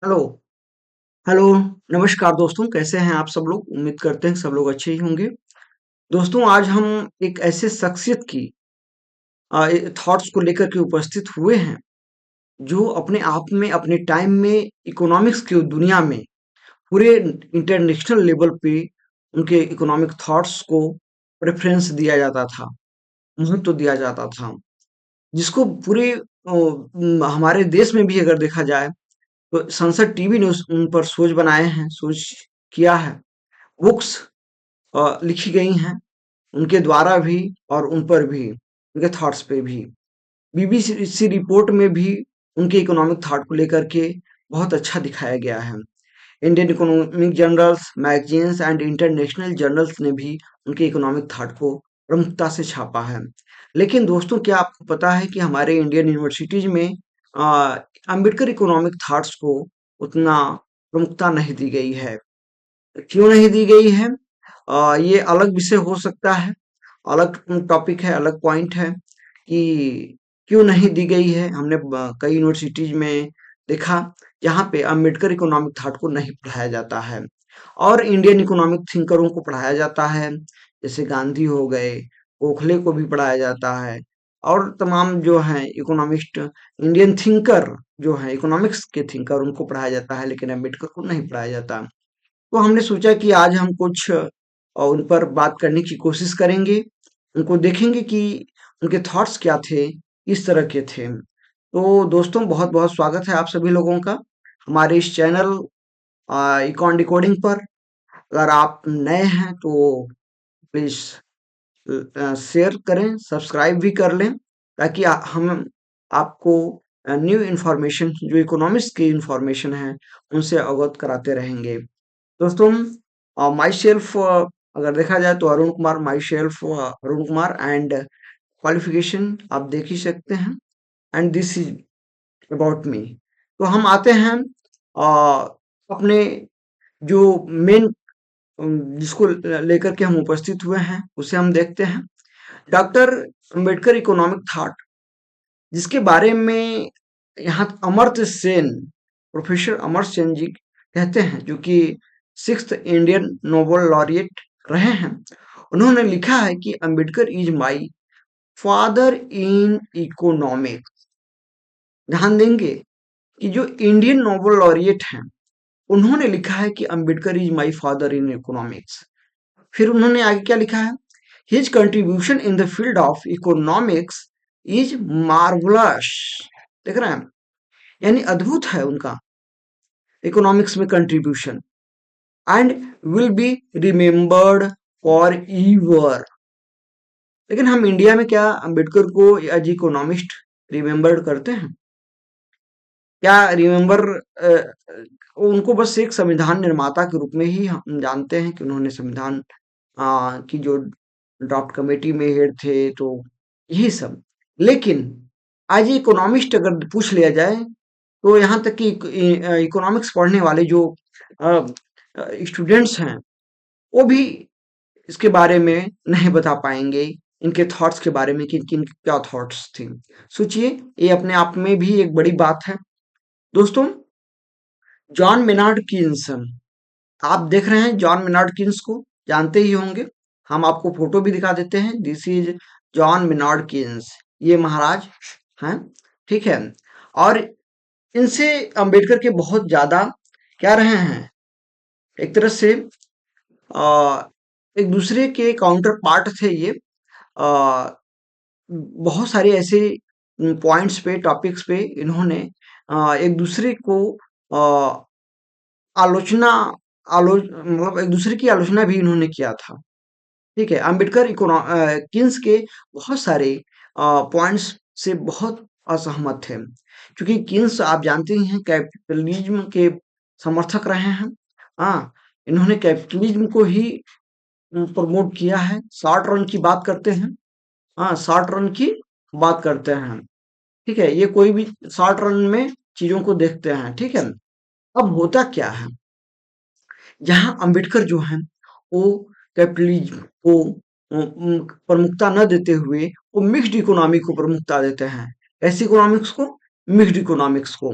Hello. Hello. नमस्कार दोस्तों, कैसे हैं आप सब लोग? उम्मीद करते हैं सब लोग अच्छे ही होंगे। दोस्तों, आज हम एक ऐसे शख्सियत की थॉट्स को लेकर के उपस्थित हुए हैं जो अपने आप में अपने टाइम में इकोनॉमिक्स की दुनिया में पूरे इंटरनेशनल लेवल पे उनके इकोनॉमिक थॉट्स को प्रेफरेंस दिया जाता था, महत्व दिया जाता था, जिसको पूरे हमारे देश में भी अगर देखा जाए तो संसद टीवी ने उन पर सोच बनाए हैं, सोच किया है, बुक्स लिखी गई हैं उनके द्वारा भी और उन पर भी, उनके थॉट्स पे भी। बीबीसी रिपोर्ट में भी उनके इकोनॉमिक थॉट को लेकर के बहुत अच्छा दिखाया गया है। Indian economic journals, magazines and international journals ने भी उनके इकोनॉमिक थॉट को प्रमुखता से छापा है। लेकिन दोस्तों, क्या आपको पता है कि हमारे इंडियन यूनिवर्सिटीज में अंबेडकर इकोनॉमिक थॉट्स को उतना प्रमुखता नहीं दी गई है? क्यों नहीं दी गई है? ये अलग विषय हो सकता है, अलग टॉपिक है, अलग पॉइंट है कि क्यों नहीं दी गई है। हमने कई यूनिवर्सिटीज में देखा जहाँ पे अम्बेडकर इकोनॉमिक थॉट को नहीं पढ़ाया जाता है और इंडियन इकोनॉमिक थिंकरों को पढ़ाया जाता है, जैसे गांधी हो गए, गोखले को भी पढ़ाया जाता है और तमाम जो हैं इकोनॉमिस्ट, इंडियन थिंकर जो हैं, इकोनॉमिक्स के थिंकर, उनको पढ़ाया जाता है, लेकिन अम्बेडकर को नहीं पढ़ाया जाता। तो हमने सोचा कि आज हम कुछ उन पर बात करने की कोशिश करेंगे, उनको देखेंगे कि उनके थॉट्स क्या थे, किस तरह के थे। तो दोस्तों, बहुत बहुत स्वागत है आप सभी लोगों का हमारे इस चैनल इकॉन डिकोडिंग पर। अगर आप नए हैं तो प्लीज शेयर करें, सब्सक्राइब भी कर लें, ताकि हम आपको न्यू इन्फॉर्मेशन, जो इकोनॉमिक्स की इन्फॉर्मेशन है, उनसे अवगत कराते रहेंगे। दोस्तों, माई सेल्फ अगर देखा जाए तो Arun Kumar, my self Arun Kumar, and qualification आप देख ही सकते हैं, and this is about me. तो हम आते हैं अपने जो मेन जिसको लेकर के हम उपस्थित हुए हैं उसे हम देखते हैं। डॉक्टर अंबेडकर इकोनॉमिक थॉट, जिसके बारे में यहाँ अमर्त्य सेन, प्रोफेसर अमर्त्य सेन जी कहते हैं, जो कि 6th इंडियन नोबेल लॉरिएट रहे हैं। उन्होंने लिखा है कि Ambedkar is my father in economics. ध्यान देंगे कि जो इंडियन नोबेल लॉरिएट हैं, उन्होंने लिखा है कि Ambedkar is my father in economics. फिर उन्होंने आगे क्या लिखा है? His contribution in the field of economics is marvellous. देख रहे हैं, यानी अद्भुत है उनका इकोनॉमिक्स में contribution, and will be remembered forever. लेकिन हम इंडिया में क्या अंबेडकर को एज इकोनॉमिस्ट रिमेम्बर्ड करते हैं? क्या रिमेम्बर उनको बस एक संविधान निर्माता के रूप में ही हम जानते हैं कि उन्होंने संविधान की जो ड्राफ्ट कमेटी में हेड थे, तो यही सब। लेकिन एज इकोनॉमिस्ट अगर पूछ लिया जाए तो यहाँ तक कि इकोनॉमिक्स पढ़ने वाले जो स्टूडेंट्स हैं, वो भी इसके बारे में नहीं बता पाएंगे, इनके थॉट्स के बारे में कि किन क्या थॉट्स थे। सोचिए, ये अपने आप में भी एक बड़ी बात है। दोस्तों, जॉन मेनार्ड कीन्स, आप देख रहे हैं जॉन मेनार्ड कीन्स को, जानते ही होंगे। हम आपको फोटो भी दिखा देते हैं। This is John Maynard Keynes, ये महाराज हैं, ठीक है। और इनसे अंबेडकर के बहुत ज्यादा क्या रहे हैं, एक तरह से आ, एक दूसरे के काउंटर पार्ट थे ये। आ, बहुत सारे ऐसे पॉइंट्स पे, टॉपिक्स पे इन्होंने एक दूसरे को आ, आलोचना मतलब एक दूसरे की आलोचना भी इन्होंने किया था, ठीक है। अंबेडकर किन्स के बहुत सारे पॉइंट्स से बहुत असहमत थे, क्योंकि किन्स आप जानते ही हैं कैपिटलिज्म के समर्थक रहे हैं। हाँ, इन्होंने कैपिटलिज्म को ही प्रमोट किया है। शॉर्ट रन की बात करते हैं, हाँ, शॉर्ट रन की बात करते हैं, ठीक है। ये कोई भी शॉर्ट रन में चीजों को देखते हैं, ठीक है। अब होता क्या है, जहां अंबेडकर जो है वो कैपिटलिज्म को प्रमुखता न देते हुए वो मिक्स्ड इकोनॉमी को प्रमुखता देते हैं। ऐसी इकोनॉमिक्स को, मिक्स्ड इकोनॉमिक्स को।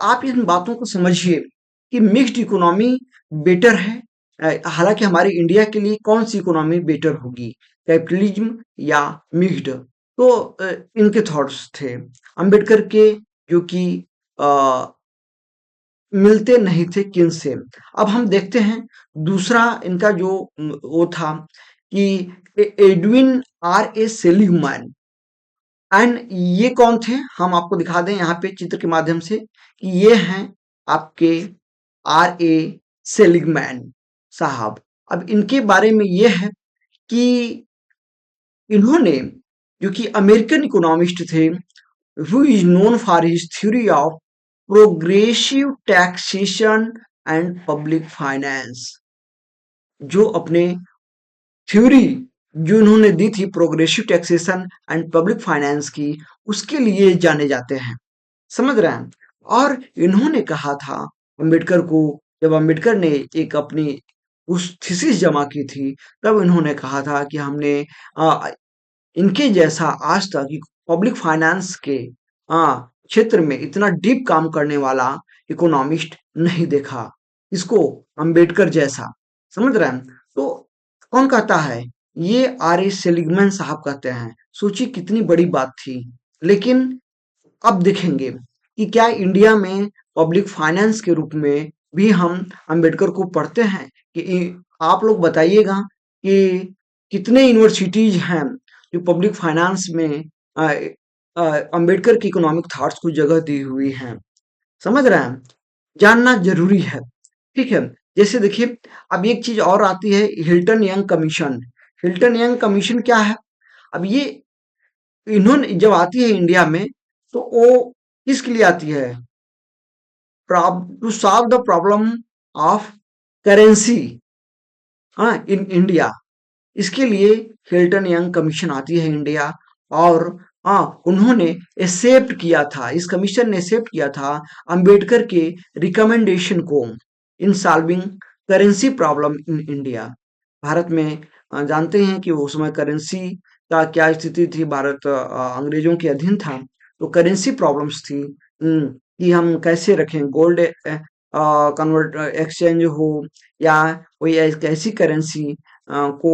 आप इन बातों को समझिए कि मिक्स्ड इकोनॉमी बेटर है। हालांकि हमारे इंडिया के लिए कौन सी इकोनॉमी बेटर होगी, कैपिटलिज्म या मिक्स्ड? तो इनके थॉट्स थे अंबेडकर के, जो कि मिलते नहीं थे किनसे। अब हम देखते हैं दूसरा इनका जो वो था कि Edwin R A Seligman. And ये कौन थे, हम आपको दिखा दें यहाँ पे चित्र के माध्यम से कि ये हैं आपके आर ए सेलिगमैन साहब। अब इनके बारे में ये है कि इन्होंने, जो कि अमेरिकन इकोनॉमिस्ट थे, who is known for his theory of progressive taxation and public finance, जो अपने थ्योरी जो इन्होंने दी थी progressive taxation and public finance की, उसके लिए जाने जाते हैं। समझ रहे हैं? और इन्होंने कहा था अंबेडकर को, जब अंबेडकर ने एक अपनी उस थीसिस जमा की थी, तब इन्होंने कहा था कि हमने इनके जैसा आज तक पब्लिक फाइनेंस के क्षेत्र में इतना डीप काम करने वाला इकोनॉमिस्ट नहीं देखा, इसको अंबेडकर जैसा। समझ रहे हैं? तो कौन कहता है? ये आर ए सेलिगमैन साहब कहते हैं। सोचिए कितनी बड़ी बात थी। लेकिन अब देखेंगे कि क्या इंडिया में पब्लिक फाइनेंस के रूप में भी हम अंबेडकर को पढ़ते हैं कि आप लोग बताइएगा कि कितने यूनिवर्सिटीज हैं जो पब्लिक फाइनेंस में अंबेडकर की इकोनॉमिक थॉट्स को जगह दी हुई हैं। समझ रहे हैं? जानना जरूरी है। ठीक है, जैसे देखिए अब एक चीज और आती है, Hilton Young commission. Hilton Young commission क्या है? अब ये इन्होंने जब आती है इंडिया में, तो वो किसके लिए आती है? To solve the problem of currency in India. इसके लिए हिल्टन यंग कमीशन आती है इंडिया। और उन्होंने एक्सेप्ट किया था, इस कमीशन ने एक्सेप्ट किया था अंबेडकर के रिकमेंडेशन को in solving currency problem in India. Bharat में जानते हैं कि उस समय करेंसी का क्या स्थिति थी, भारत अंग्रेजों के अधीन था, तो करेंसी प्रॉब्लम्स थी। कि हम कैसे रखें गोल्ड कन्वर्ट एक्सचेंज हो, या कोई ऐसी करेंसी को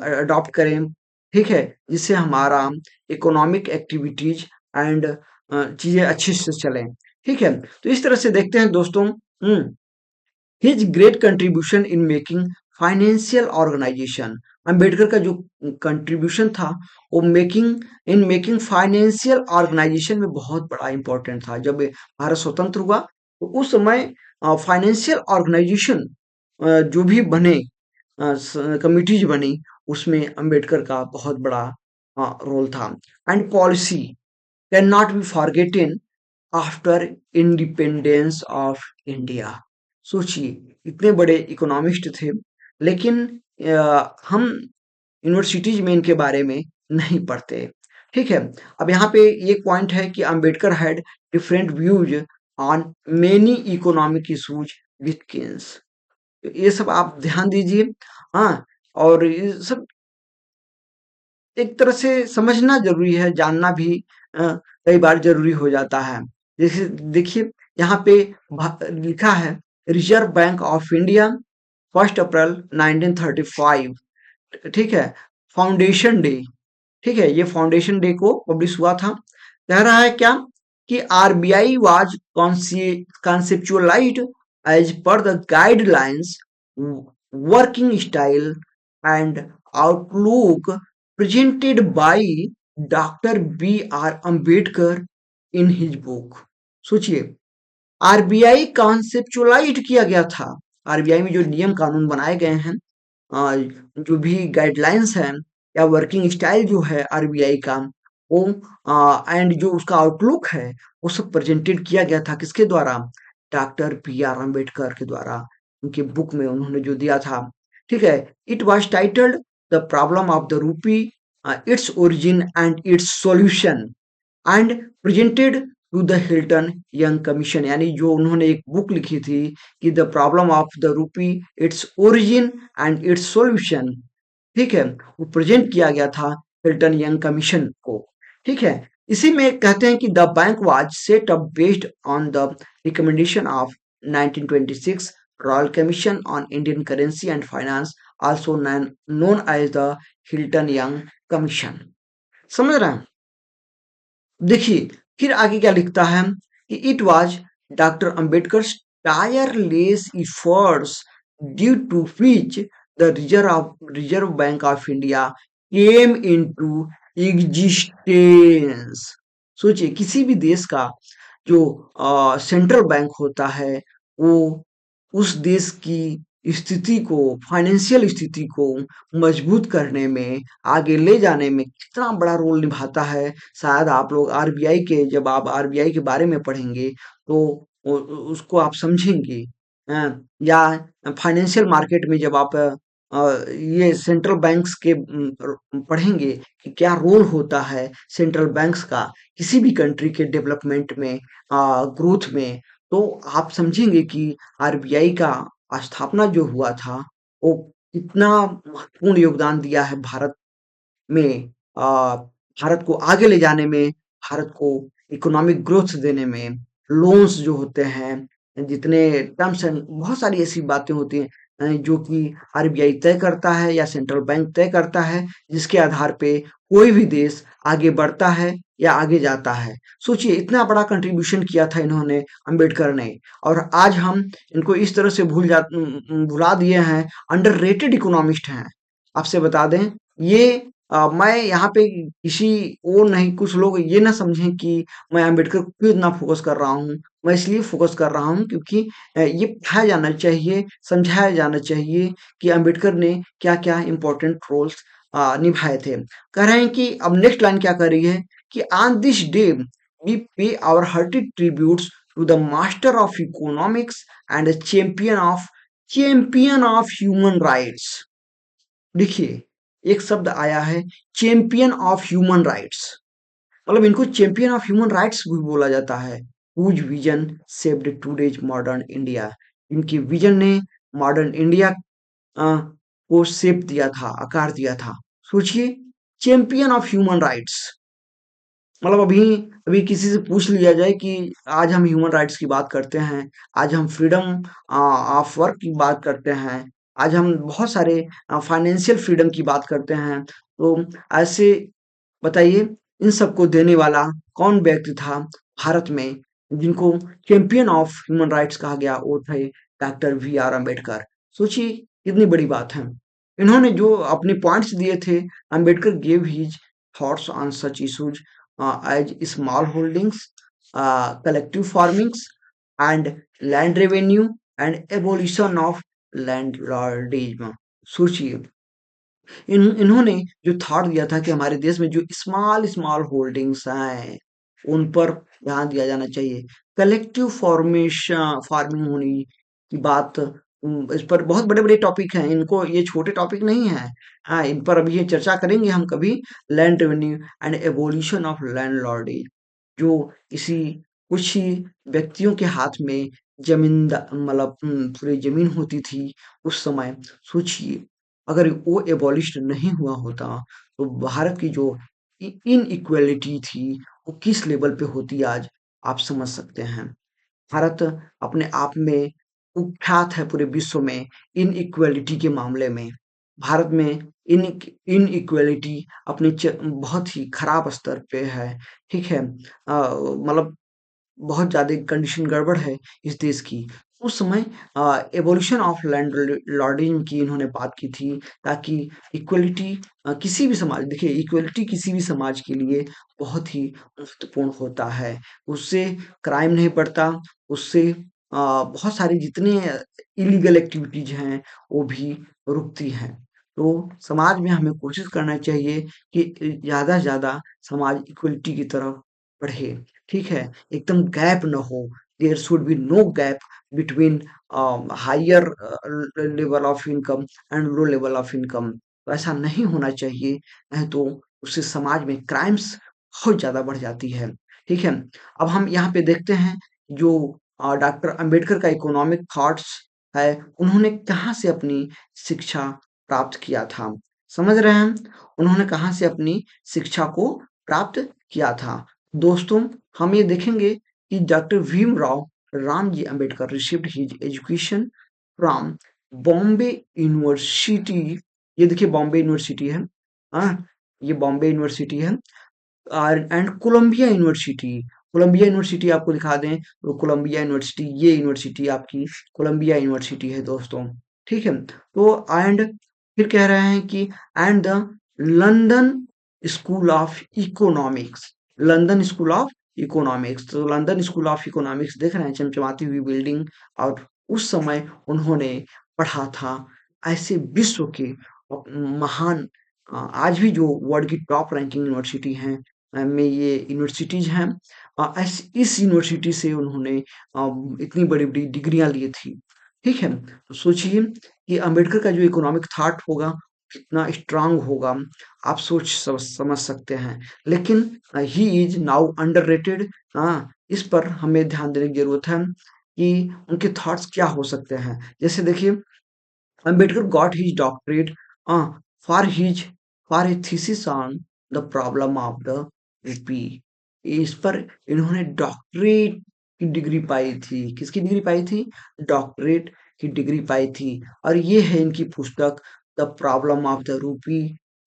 अडॉप्ट करें, ठीक है, जिससे हमारा इकोनॉमिक एक्टिविटीज एंड चीजें अच्छे से चलें। ठीक है, तो इस तरह से देखते हैं दोस्तों his great contribution in making financial organization. Ambedkar का जो कंट्रीब्यूशन था वो मेकिंग फाइनेंशियल ऑर्गेनाइजेशन में बहुत बड़ा इंपॉर्टेंट था। जब भारत स्वतंत्र हुआ तो उस समय फाइनेंशियल ऑर्गेनाइजेशन जो भी बने, कमिटीज बनी, उसमें अंबेडकर का बहुत बड़ा रोल था। And policy can not be forgotten after independence of India. सोचिए इतने बड़े इकोनॉमिस्ट थे, लेकिन हम यूनिवर्सिटीज में इनके बारे में नहीं पढ़ते। ठीक है, अब यहाँ पे ये पॉइंट है कि Ambedkar had different views on many economic issues with Keynes. ये सब आप ध्यान दीजिए। हाँ, और ये सब एक तरह से समझना जरूरी है, जानना भी कई बार जरूरी हो जाता है। जैसे देखिए यहाँ पे लिखा है रिजर्व बैंक ऑफ इंडिया 1 अप्रैल 1935। ठीक है, फाउंडेशन डे। ठीक है, ये फाउंडेशन डे को पब्लिश हुआ था। कह रहा है क्या कि RBI was conceptualised as per the guidelines, working style and outlook presented by doctor B R Ambedkar in his book. सोचिए आरबीआई कॉन्सेप्चुअलाइज किया गया था। आरबीआई में जो नियम कानून बनाए गए हैं, जो भी गाइडलाइंस हैं या वर्किंग स्टाइल जो है आरबीआई का, वो एंड जो उसका आउटलुक है, वो सब प्रेजेंटेड किया गया था किसके द्वारा? डॉक्टर बी आर अंबेडकर के द्वारा। उनके बुक में उन्होंने जो दिया था। ठीक है, it was titled the problem of the rupee, its origin and its solution, and presented to the Hilton Young Commission. यानी जो उन्होंने एक बुक लिखी थी कि the problem of the rupee, its origin and its solution, ठीक है, वो प्रेजेंट किया गया था हिल्टन यंग कमीशन को। ठीक है, इसी में कहते हैं कि the bank was set up based on the recommendation of 1926 Royal Commission on Indian Currency and Finance, also known as the Hilton Young Commission. समझ रहे हैं? देखिए फिर आगे क्या लिखता है कि it was Doctor Ambedkar tireless efforts due to which the Reserve Bank of India came into existence. सोचिए किसी भी देश का जो सेंट्रल बैंक होता है वो उस देश की स्थिति को, फाइनेंशियल स्थिति को मजबूत करने में, आगे ले जाने में कितना बड़ा रोल निभाता है। शायद आप लोग आरबीआई के, जब आप आरबीआई के बारे में पढ़ेंगे तो उसको आप समझेंगे। या फाइनेंशियल मार्केट में जब आप ये सेंट्रल बैंक्स के पढ़ेंगे कि क्या रोल होता है सेंट्रल बैंक्स का किसी भी कंट्री के डेवलपमेंट में, ग्रोथ में, तो आप समझेंगे कि आरबीआई का स्थापना जो हुआ था वो कितना महत्वपूर्ण योगदान दिया है भारत में, भारत को आगे ले जाने में, भारत को इकोनॉमिक ग्रोथ देने में, लोन्स जो होते हैं, जितने टर्म्स एंड बहुत सारी ऐसी बातें होती हैं जो कि आरबीआई तय करता है या सेंट्रल बैंक तय करता है, जिसके आधार पे कोई भी देश आगे बढ़ता है या आगे जाता है। सोचिए इतना बड़ा कंट्रीब्यूशन किया था इन्होंने, अंबेडकर ने, और आज हम इनको इस तरह से भुला दिए हैं, अंडररेटेड इकोनॉमिस्ट हैं। आपसे बता दें ये, मैं यहाँ पे किसी वो नहीं, कुछ लोग ये ना समझें कि मैं अंबेडकर को क्यों इतना फोकस कर रहा हूँ। मैं इसलिए फोकस कर रहा हूँ क्योंकि ये पढ़ाया जाना चाहिए, समझाया जाना चाहिए कि अंबेडकर ने क्या-क्या इम्पोर्टेंट रोल्स निभाए थे। कह रहे हैं कि अब नेक्स्ट लाइन क्या कर रही है कि on this day we pay our hearted tributes to the master of economics and champion of human rights. देखिए एक शब्द आया है चैंपियन ऑफ ह्यूमन राइट्स, मतलब इनको चैंपियन ऑफ ह्यूमन राइट्स भी बोला जाता है। Whose vision saved today's modern India, इनकी विजन ने मॉडर्न इंडिया को शेप दिया था, आकार दिया था। सोचिए चैंपियन ऑफ ह्यूमन राइट्स, मतलब अभी अभी किसी से पूछ लिया जाए कि आज हम ह्यूमन राइट्स की बात करते हैं, आज हम फ्रीडम ऑफ वर्क की बात करते हैं, आज हम बहुत सारे फाइनेंशियल फ्रीडम की बात करते हैं, तो ऐसे बताइए इन सबको देने वाला कौन व्यक्ति था भारत में, जिनको चैंपियन ऑफ ह्यूमन राइट्स कहा गया, वो थे डॉक्टर वी आर अम्बेडकर। सोचिए कितनी बड़ी बात है। इन्होंने जो अपने पॉइंट्स दिए थे, Ambedkar gave his thoughts on such issues as small holdings, collective farmings, and land revenue and abolition of landlordism। सोचिए इन्होंने जो थॉट दिया था कि हमारे देश में जो स्मॉल स्मॉल होल्डिंग्स हैं उन पर ध्यान दिया जाना चाहिए, कलेक्टिव फॉर्मेशन फार्मिंग होने की बात, इस पर बहुत बड़े बड़े टॉपिक हैं, इनको ये छोटे टॉपिक नहीं है। हाँ इन पर अभी ये चर्चा करेंगे हम कभी। Land revenue and abolition of landlordism, जो किसी कुछ ही व्यक्तियों के हाथ में जमीन मतलब पूरी जमीन होती थी उस समय। सोचिए अगर वो एबॉलिश्ड नहीं हुआ होता तो भारत की जो इनइक्वालिटी थी वो किस लेवल पे होती आज आप समझ सकते हैं। भारत अपने आप में कुख्यात है पूरे विश्व में इनइक्वालिटी के मामले में। भारत में इन इनइक्वालिटी अपने बहुत ही खराब स्तर पे है। ठीक है, मतलब बहुत ज़्यादा कंडीशन गड़बड़ है इस देश की। उस समय एबॉलिशन ऑफ लैंडलॉर्डिज्म की इन्होंने बात की थी, ताकि इक्वलिटी किसी भी समाज, देखिए इक्वलिटी किसी भी समाज के लिए बहुत ही महत्वपूर्ण होता है। उससे क्राइम नहीं बढ़ता, उससे बहुत सारी जितने इलीगल एक्टिविटीज़ हैं वो भी रुकती हैं। तो समाज में हमें कोशिश करना चाहिए कि ज़्यादा से ज़्यादा समाज इक्वलिटी की तरफ बढ़े। ठीक है? एकदम गैप ना हो, there should be no gap between higher level of income and low level of income. तो ऐसा नहीं होना चाहिए, नहीं तो उससे समाज में क्राइम्स बहुत ज़्यादा बढ़ जाती है। ठीक है? अब हम यहाँ पे देखते हैं जो डॉक्टर अंबेडकर का इकोनॉमिक थॉट्स है, उन्होंने कहाँ से अपनी शिक्षा प्राप्त किया था? समझ रहे हैं? उन्होंने कहाँ से अपनी शिक्षा को प्राप्त किया था? दोस्तों हम ये देखेंगे कि Doctor Bhimrao Ramji Ambedkar received his education from Bombay University. ये देखिए बॉम्बे यूनिवर्सिटी है, हाँ ये बॉम्बे यूनिवर्सिटी है। And Columbia University, Columbia University आपको दिखा दें तो कोलंबिया यूनिवर्सिटी, ये यूनिवर्सिटी आपकी कोलंबिया यूनिवर्सिटी है दोस्तों, ठीक है। तो एंड फिर कह रहे हैं कि and the London School of economics, London School of economics, तो लंदन स्कूल ऑफ इकोनॉमिक्स देख रहे हैं चमचमाती हुई बिल्डिंग, और उस समय उन्होंने पढ़ा था ऐसे विश्व के महान आज भी जो वर्ल्ड की टॉप रैंकिंग यूनिवर्सिटी हैं में ये यूनिवर्सिटीज हैं। इस यूनिवर्सिटी से उन्होंने इतनी बड़ी बड़ी डिग्रियां ली थी, ठीक है। तो सोचिए कि अंबेडकर का जो इकोनॉमिक थॉट होगा कितना स्ट्रांग होगा, आप सोच समझ सकते हैं। लेकिन ही इज नाउ अंडररेटेड, इस पर हमें ध्यान देने की जरूरत है कि उनके थॉट्स क्या हो सकते हैं। जैसे देखिए Ambedkar got his doctorate for his for a thesis on the problem of the rupee। इस पर इन्होंने डॉक्टरेट की डिग्री पाई थी। किसकी डिग्री पाई थी? डॉक्टरेट की डिग्री पाई थी। और ये है इनकी पुस्तक the problem of the rupee,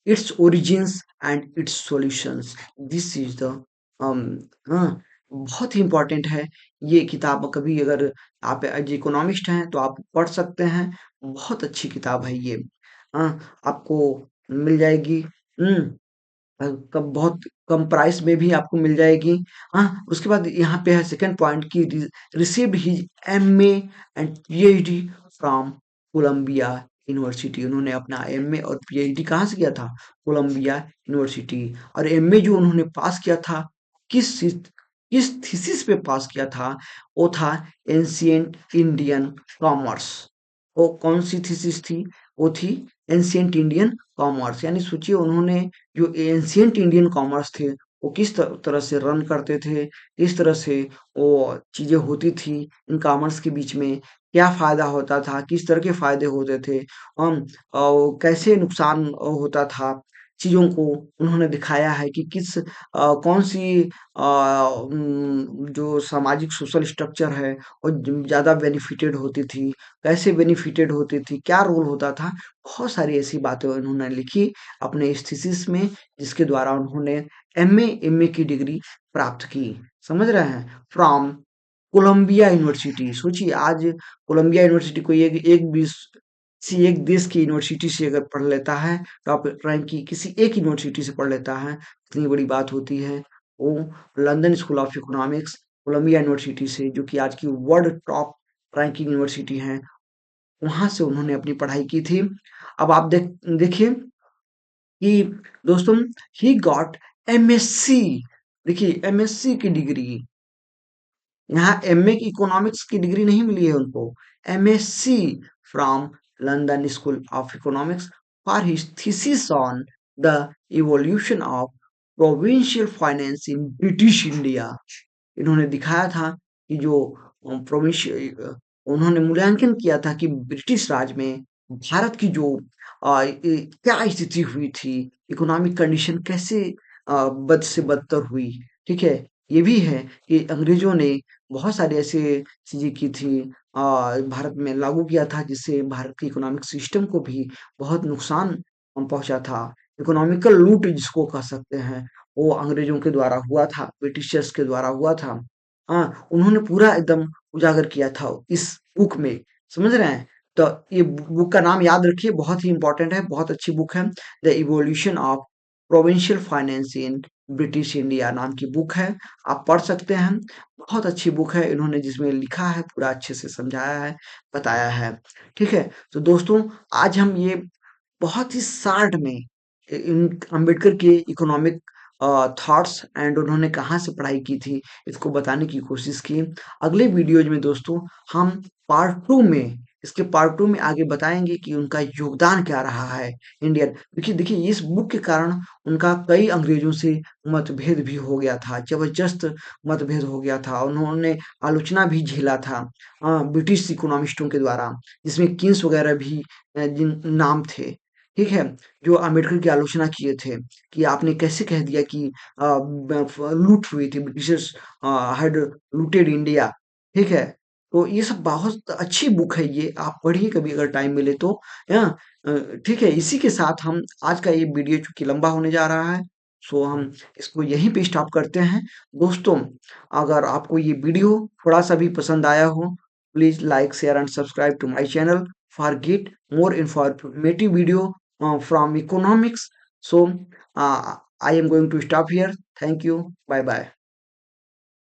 it's origins and it's solutions. This is the हाँ, बहुत ही इम्पोर्टेंट है ये किताब। कभी अगर आप एज इकोनॉमिस्ट हैं तो आप पढ़ सकते हैं, बहुत अच्छी किताब है ये। आपको मिल जाएगी, कब बहुत कम प्राइस में भी आपको मिल जाएगी। उसके बाद यहाँ पे है सेकंड पॉइंट की received his MA and PhD from Columbia University. उन्होंने अपना एमए और पीएचडी कहाँ से किया था? Colombia university. और एमए जो उन्होंने पास किया था किस किस थीसिस पे पास किया था? वो था एंशिएंट इंडियन कॉमर्स। वो कौन सी थीसिस थी? वो थी एंशिएंट इंडियन कॉमर्स। यानी सोचिए उन्होंने जो एंशिएंट इंडियन कॉमर्स थे वो किस तरह से रन करते थे, किस तरह से वो चीजें होती थी इन कॉमर्स के बीच में, क्या फायदा होता था, किस तरह के फायदे होते थे, कैसे नुकसान होता था, चीजों को उन्होंने दिखाया है कि कौन सी जो सामाजिक सोशल स्ट्रक्चर है वो ज्यादा बेनिफिटेड होती थी, कैसे बेनिफिटेड होती थी, क्या रोल होता था। बहुत सारी ऐसी बातें उन्होंने लिखी अपने इस थीसिस में, जिसके द्वारा उन्होंने एमए की डिग्री प्राप्त की। समझ रहे हैं? From Columbia University. सोचिए आज कोलंबिया यूनिवर्सिटी को एक देश की यूनिवर्सिटी से अगर पढ़ लेता है, टॉप रैंक की किसी एक यूनिवर्सिटी से पढ़ लेता है, इतनी बड़ी बात होती है। वो London School of Economics, Columbia University से, जो कि आज की वर्ल्ड टॉप रैंकिंग यूनिवर्सिटी है, वहां से उन्होंने अपनी पढ़ाई की थी। अब आप देखिए कि दोस्तों ही गॉट एमएससी। देखिए एमएससी की डिग्री, यहाँ एमए की इकोनॉमिक्स की डिग्री नहीं मिली है उनको, MSc from London School of economics for his thesis on the evolution of provincial finance in British India. इन्होंने दिखाया था कि जो प्रोविंशियल, उन्होंने मूल्यांकन किया था कि ब्रिटिश राज में भारत की जो क्या स्थिति हुई थी, इकोनॉमिक कंडीशन कैसे बद से बदतर हुई, ठीक है। ये भी है कि अंग्रेजों ने बहुत सारी ऐसे चीजें की थी, भारत में लागू किया था, जिससे भारत के इकोनॉमिक सिस्टम को भी बहुत नुकसान पहुंचा था। इकोनॉमिकल लूट जिसको कह सकते हैं, वो अंग्रेजों के द्वारा हुआ था, ब्रिटिशर्स के द्वारा हुआ था। उन्होंने पूरा एकदम उजागर किया था इस बुक में। समझ रहे हैं? तो ये बुक का नाम याद रखिए, बहुत ही इंपॉर्टेंट है, बहुत अच्छी बुक है। The evolution of provincial finance in British India नाम की बुक है, आप पढ़ सकते हैं। बहुत अच्छी बुक है, इन्होंने जिसमें लिखा है पूरा अच्छे से समझाया है, बताया है, ठीक है। तो दोस्तों आज हम ये बहुत ही शार्ट में इन अम्बेडकर के इकोनॉमिक थॉट्स एंड उन्होंने कहाँ से पढ़ाई की थी इसको बताने की कोशिश की। अगले वीडियोज में दोस्तों हम पार्ट टू में, इसके पार्ट टू में आगे बताएंगे कि उनका योगदान क्या रहा है इंडियन। देखिए देखिए इस बुक के कारण उनका कई अंग्रेजों से मतभेद भी हो गया था, जबरदस्त मतभेद हो गया था, उन्होंने आलोचना भी झेला था ब्रिटिश इकोनॉमिस्टों के द्वारा, जिसमें किन्स वगैरह भी जिन नाम थे, ठीक है? जो अम्बेडकर की आलोचना किए थे कि आपने कैसे कह दिया कि लूट हुई थी, ब्रिटिशर्स हैड लूटेड इंडिया, ठीक है? तो ये सब बहुत अच्छी बुक है ये, आप पढ़िए कभी अगर टाइम मिले तो। हाँ, ठीक है, इसी के साथ हम आज का ये वीडियो चूँकि लंबा होने जा रहा है, सो हम इसको यहीं पे स्टॉप करते हैं। दोस्तों, अगर आपको ये वीडियो थोड़ा-सा भी पसंद आया हो, please like, share and subscribe to my channel for get more informative video from economics. So I am going to stop here. Thank you. Bye bye.